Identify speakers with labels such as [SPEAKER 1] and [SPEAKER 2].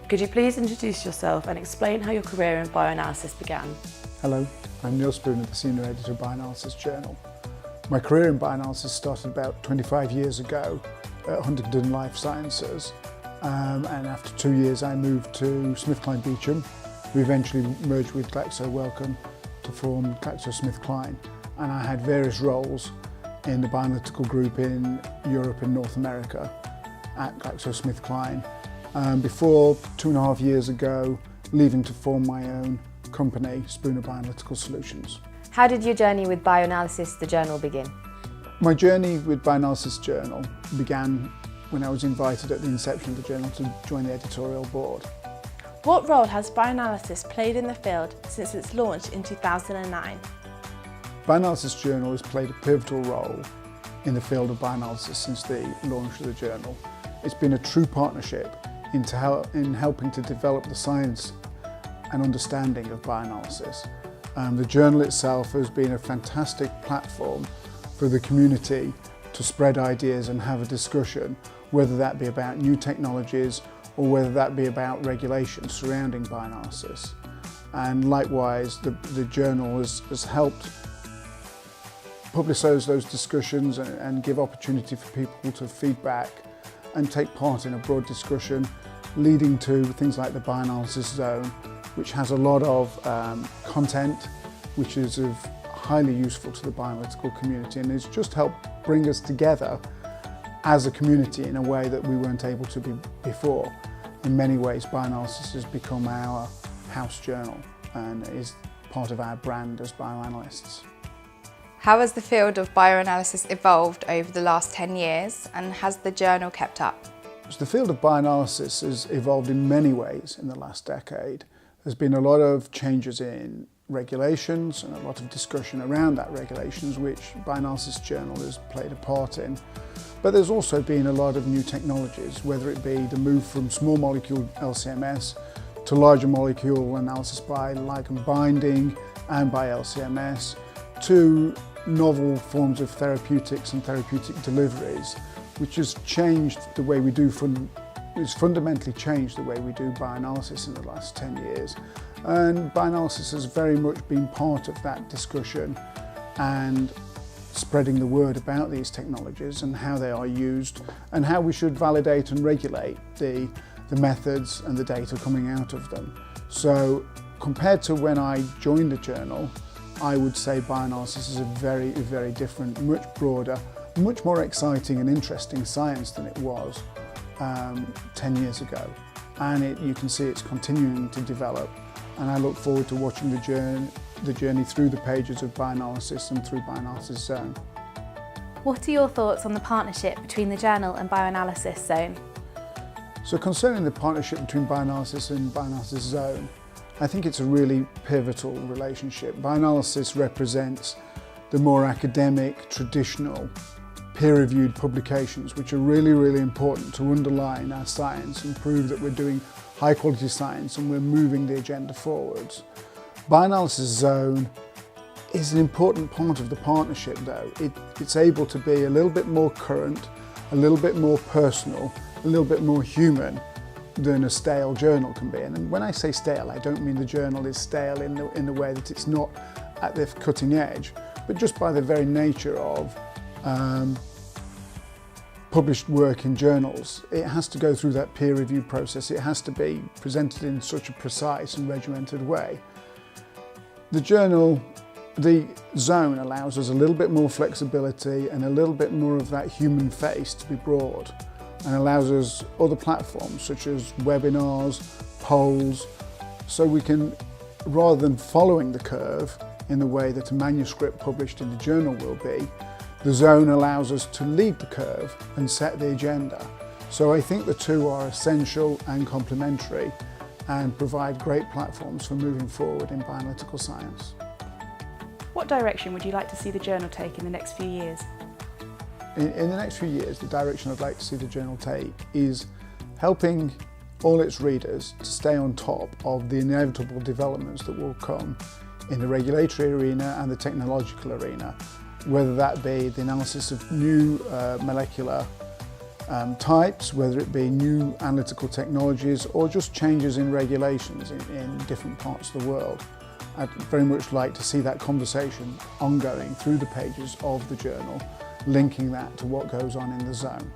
[SPEAKER 1] Could you please introduce yourself and explain how your career in bioanalysis began?
[SPEAKER 2] Hello, I'm Neil Spooner, the Senior Editor of Bioanalysis Journal. My career in bioanalysis started about 25 years ago at Huntington Life Sciences, and after 2 years I moved to SmithKline Beecham, who eventually merged with Glaxo Wellcome to form GlaxoSmithKline, and I had various roles in the bioanalytical group in Europe and North America at GlaxoSmithKline. Before 2.5 years ago, leaving to form my own company, Spooner Bioanalytical Solutions.
[SPEAKER 3] How did your journey with Bioanalysis, the journal, begin?
[SPEAKER 2] My journey with Bioanalysis Journal began when I was invited at the inception of the journal to join the editorial board.
[SPEAKER 4] What role has bioanalysis played in the field since its launch in 2009?
[SPEAKER 2] Bioanalysis Journal has played a pivotal role in the field of bioanalysis since the launch of the journal. It's been a true partnership in helping to develop the science and understanding of bioanalysis. The journal itself has been a fantastic platform for the community to spread ideas and have a discussion, whether that be about new technologies or whether that be about regulations surrounding bioanalysis. And likewise, the journal has helped publicise those discussions and give opportunity for people to feedback and take part in a broad discussion, leading to things like the Bioanalysis Zone, which has a lot of content which is highly useful to the bioanalytical community, and has just helped bring us together as a community in a way that we weren't able to be before. In many ways, bioanalysis has become our house journal and is part of our brand as bioanalysts.
[SPEAKER 5] How has the field of bioanalysis evolved over the last 10 years, and has the journal kept up?
[SPEAKER 2] The field of bioanalysis has evolved in many ways in the last decade. There's been a lot of changes in regulations and a lot of discussion around that regulations, which Bioanalysis Journal has played a part in. But there's also been a lot of new technologies, whether it be the move from small molecule LCMS to larger molecule analysis by ligand binding and by LCMS, to novel forms of therapeutics and therapeutic deliveries, which has changed the way we do it's fundamentally changed the way we do bioanalysis in the last 10 years. And bioanalysis has very much been part of that discussion and spreading the word about these technologies and how they are used and how we should validate and regulate the methods and the data coming out of them. So compared to when I joined the journal, I would say bioanalysis is a very, very different, much broader, much more exciting and interesting science than it was 10 years ago. And you can see it's continuing to develop, and I look forward to watching the journey through the pages of Bioanalysis and through Bioanalysis Zone.
[SPEAKER 4] What are your thoughts on the partnership between the journal and Bioanalysis Zone?
[SPEAKER 2] So concerning the partnership between Bioanalysis and Bioanalysis Zone, I think it's a really pivotal relationship. Bioanalysis represents the more academic, traditional, peer-reviewed publications, which are really, really important to underline our science and prove that we're doing high-quality science and we're moving the agenda forwards. Bioanalysis Zone is an important part of the partnership, though. It's able to be a little bit more current, a little bit more personal, a little bit more human than a stale journal can be. And when I say stale, I don't mean the journal is stale in the way that it's not at the cutting edge, but just by the very nature of published work in journals. It has to go through that peer review process. It has to be presented in such a precise and regimented way. The Zone allows us a little bit more flexibility and a little bit more of that human face to be brought, and allows us other platforms such as webinars, polls, so we can, rather than following the curve in the way that a manuscript published in the journal will be, the Zone allows us to lead the curve and set the agenda. So I think the two are essential and complementary and provide great platforms for moving forward in bioanalytical science.
[SPEAKER 4] What direction would you like to see the journal take in the next few years?
[SPEAKER 2] In the next few years, the direction I'd like to see the journal take is helping all its readers to stay on top of the inevitable developments that will come in the regulatory arena and the technological arena, whether that be the analysis of new molecular types, whether it be new analytical technologies or just changes in regulations in different parts of the world. I'd very much like to see that conversation ongoing through the pages of the journal, linking that to what goes on in the zone.